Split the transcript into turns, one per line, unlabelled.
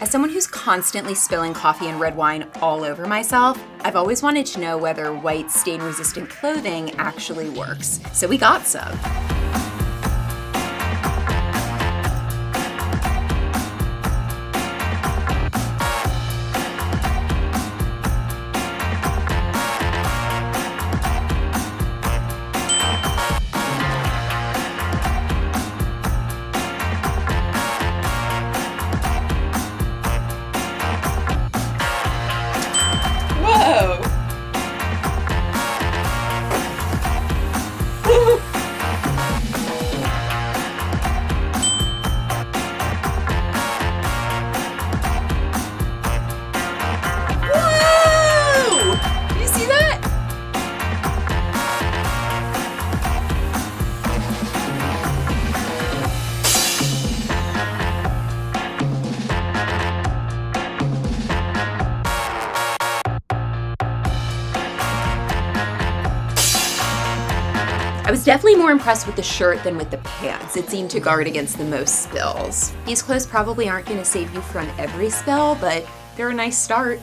As someone who's constantly spilling coffee and red wine all over myself, I've always wanted to know whether white stain-resistant clothing actually works. So we got some. I was definitely more impressed with the shirt than with the pants. It seemed to guard against the most spills. These clothes probably aren't going to save you from every spill, but they're a nice start.